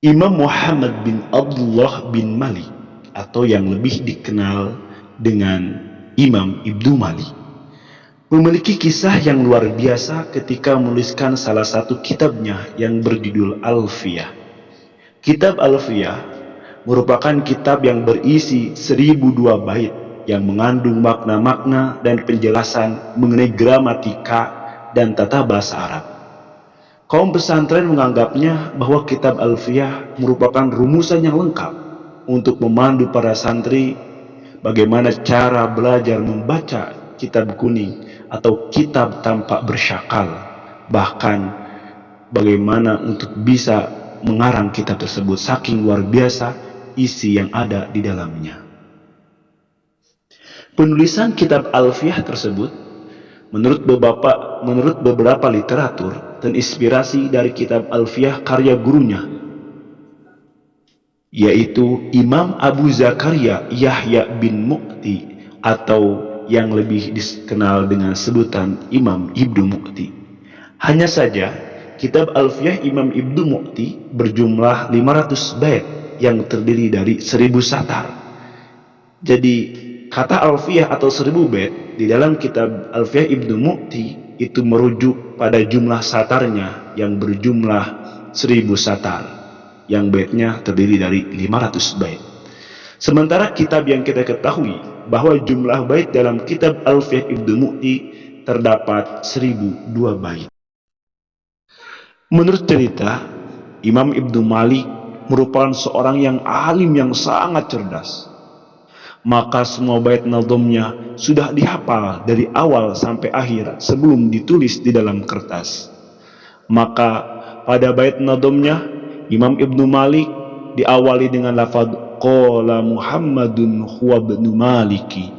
Imam Muhammad bin Abdullah bin Malik, atau yang lebih dikenal dengan Imam Ibnu Malik, memiliki kisah yang luar biasa ketika menuliskan salah satu kitabnya yang berjudul Alfiyah. Kitab Alfiyah merupakan kitab yang berisi 1002 bait yang mengandung makna-makna dan penjelasan mengenai gramatika dan tata bahasa Arab. Kaum pesantren menganggapnya bahwa kitab Alfiyah merupakan rumusan yang lengkap untuk memandu para santri bagaimana cara belajar membaca kitab kuning atau kitab tampak bersyakal, bahkan bagaimana untuk bisa mengarang kitab tersebut saking luar biasa isi yang ada di dalamnya. Penulisan kitab Alfiyah tersebut menurut beberapa literatur terinspirasi dari kitab Alfiyah karya gurunya, yaitu Imam Abu Zakaria Yahya bin Mu'ti, atau yang lebih dikenal dengan sebutan Imam Ibnu Mu'ti. Hanya saja kitab Alfiyah Imam Ibnu Mu'ti berjumlah 500 bait yang terdiri dari 1000 satar. Jadi kata Alfiyah atau 1000 bait di dalam kitab Alfiyah Ibnu Mu'ti itu merujuk pada jumlah satarnya yang berjumlah 1000 satar, yang baitnya terdiri dari 500 bait. Sementara kitab yang kita ketahui bahwa jumlah bait dalam kitab Alfiyah Ibnu Mu'ti terdapat 1002 bait. Menurut cerita, Imam Ibnu Malik merupakan seorang yang alim yang sangat cerdas. Maka semua bait nadhomnya sudah dihafal dari awal sampai akhir sebelum ditulis di dalam kertas. Maka pada bait nadhomnya Imam Ibnu Malik diawali dengan lafaz qala Muhammadun huwa ibnu Maliki.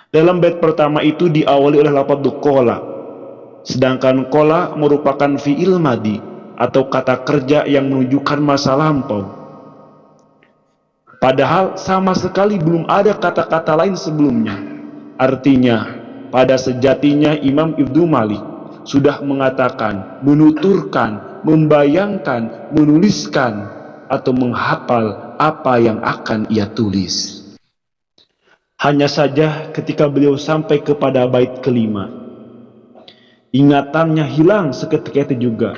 Dalam bait pertama itu diawali oleh lafaz qala, sedangkan qala merupakan fi'il madi atau kata kerja yang menunjukkan masa lampau. Padahal sama sekali belum ada kata-kata lain sebelumnya. Artinya, pada sejatinya Imam Ibnu Malik sudah mengatakan, menuturkan, membayangkan, menuliskan, atau menghafal apa yang akan ia tulis. Hanya saja ketika beliau sampai kepada bait kelima, ingatannya hilang seketika itu juga,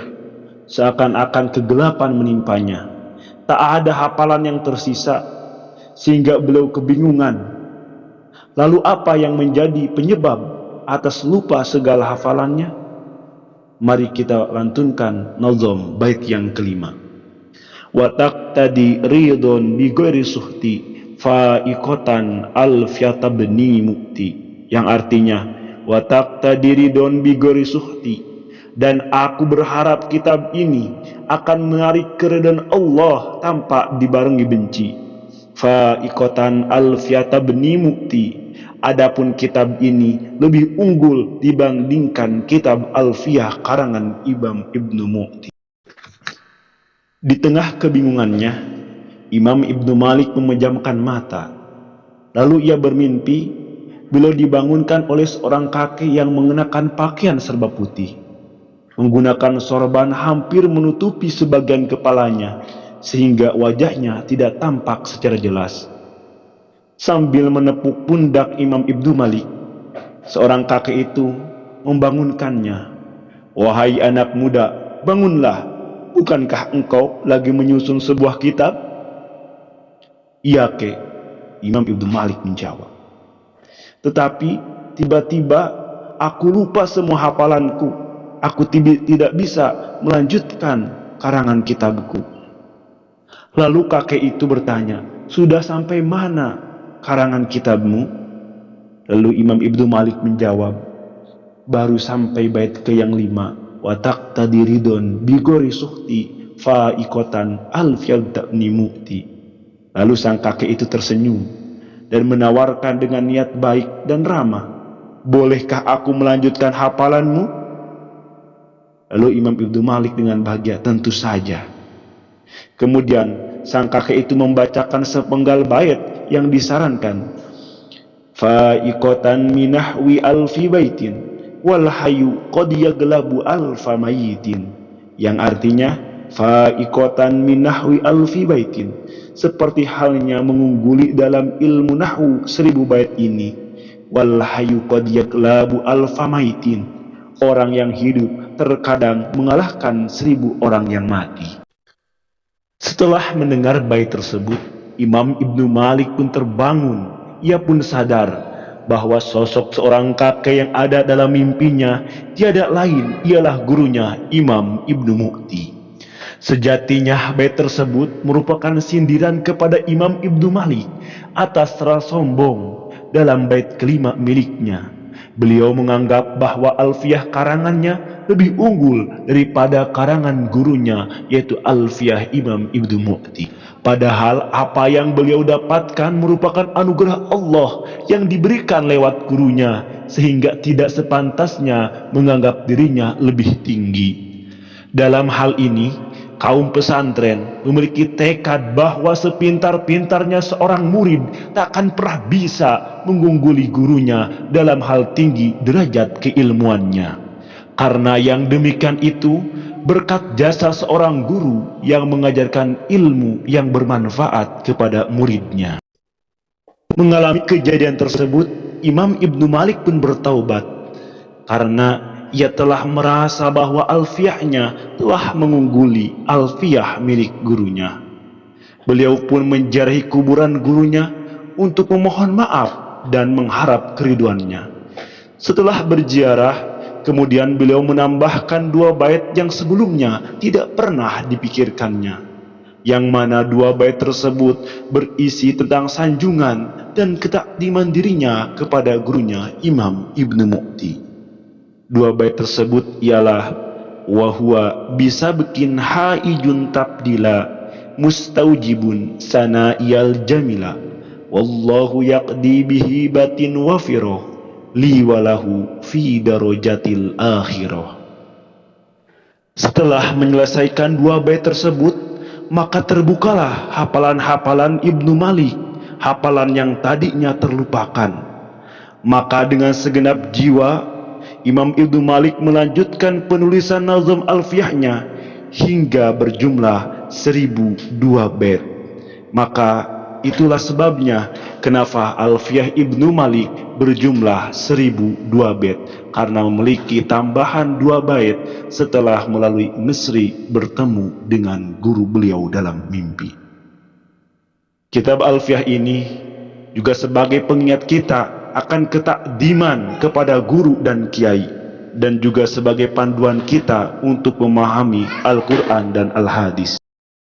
seakan-akan kegelapan menimpanya. Tak ada hafalan yang tersisa, sehingga beliau kebingungan. Lalu apa yang menjadi penyebab atas lupa segala hafalannya? Mari kita lantunkan nazam bait yang kelima. Wa taqtadi ridon bi ghairi suhti fa'iqatan alfiyata bni mukti, yang artinya wa taqtadi ridon bi ghairi suhti, dan aku berharap kitab ini akan menarik keridhaan Allah tanpa dibarengi benci. Fa'iqatan alfiyata bni mukti, adapun kitab ini lebih unggul dibandingkan kitab Alfiyah karangan Imam Ibnu Mu'ti. Di tengah kebingungannya, Imam Ibnu Malik memejamkan mata. Lalu ia bermimpi beliau dibangunkan oleh seorang kakek yang mengenakan pakaian serba putih, menggunakan sorban hampir menutupi sebagian kepalanya sehingga wajahnya tidak tampak secara jelas. Sambil menepuk pundak Imam Ibnu Malik, seorang kakek itu membangunkannya. Wahai anak muda, bangunlah, bukankah engkau lagi menyusun sebuah kitab? Iya kek, Imam Ibnu Malik menjawab. Tetapi tiba-tiba aku lupa semua hafalanku. Aku tidak bisa melanjutkan karangan kitabku. Lalu kakek itu bertanya, sudah sampai mana karangan kitabmu? Lalu Imam Ibnu Malik menjawab, baru sampai bait ke yang 5. Wa taqtadi ridon bi ghairi suhti fa'iqatan alfiyata bni mu'ti. Lalu sang kakek itu tersenyum dan menawarkan dengan niat baik dan ramah, bolehkah aku melanjutkan hafalanmu? Lalu Imam Ibnu Malik dengan bahagia, tentu saja. Kemudian sang kakek itu membacakan sepenggal bait yang disarankan. Fa'iqatan minahwi alfi baitin wal hayu qad yaglabu alfa mayitin, yang artinya fa'iqatan min nahwi alfi baitin, seperti halnya mengungguli dalam ilmu nahwu 1000 bait ini. Wal hayyu qad yaklabu alfa maitin, orang yang hidup terkadang mengalahkan 1000 orang yang mati. Setelah mendengar bait tersebut, Imam Ibnu Malik pun terbangun. Ia pun sadar bahwa sosok seorang kakek yang ada dalam mimpinya tiada lain ialah gurunya Imam Ibnu Mu'ti. Sejatinya bait tersebut merupakan sindiran kepada Imam Ibnu Malik atas rasa sombong dalam bait kelima miliknya. Beliau menganggap bahwa alfiyah karangannya lebih unggul daripada karangan gurunya, yaitu alfiyah Imam Ibnu Mu'ti. Padahal apa yang beliau dapatkan merupakan anugerah Allah yang diberikan lewat gurunya, sehingga tidak sepantasnya menganggap dirinya lebih tinggi. Dalam hal ini, kaum pesantren memiliki tekad bahwa sepintar-pintarnya seorang murid takkan pernah bisa mengungguli gurunya dalam hal tinggi derajat keilmuannya. Karena yang demikian itu berkat jasa seorang guru yang mengajarkan ilmu yang bermanfaat kepada muridnya. Mengalami kejadian tersebut, Imam Ibnu Malik pun bertaubat karena ia telah merasa bahwa alfiyahnya telah mengungguli alfiyah milik gurunya. Beliau pun menziarahi kuburan gurunya untuk memohon maaf dan mengharap keriduannya. Setelah berziarah, kemudian beliau menambahkan 2 bait yang sebelumnya tidak pernah dipikirkannya, yang mana 2 bait tersebut berisi tentang sanjungan dan ketakdiman dirinya kepada gurunya Imam Ibnu Mu'ti. 2 bait tersebut ialah wa huwa bisa bikin haijun tabdila mustaujibun sana'iyal jamila wallahu yaqdi bihi batin wafiroh li walahu fi darajatil akhirah. Setelah menyelesaikan 2 bait tersebut, maka terbukalah hafalan-hafalan Ibnu Malik, hafalan yang tadinya terlupakan. Maka dengan segenap jiwa Imam Ibnu Malik melanjutkan penulisan nazm alfiyahnya hingga berjumlah 1002 bait. Maka itulah sebabnya kenapa alfiyah Ibnu Malik berjumlah 1002 bait, karena memiliki tambahan 2 bait setelah melalui Misri bertemu dengan guru beliau dalam mimpi. Kitab alfiyah ini juga sebagai pengingat kita akan ketakdiman kepada guru dan kiai, dan juga sebagai panduan kita untuk memahami Al-Quran dan Al-Hadis.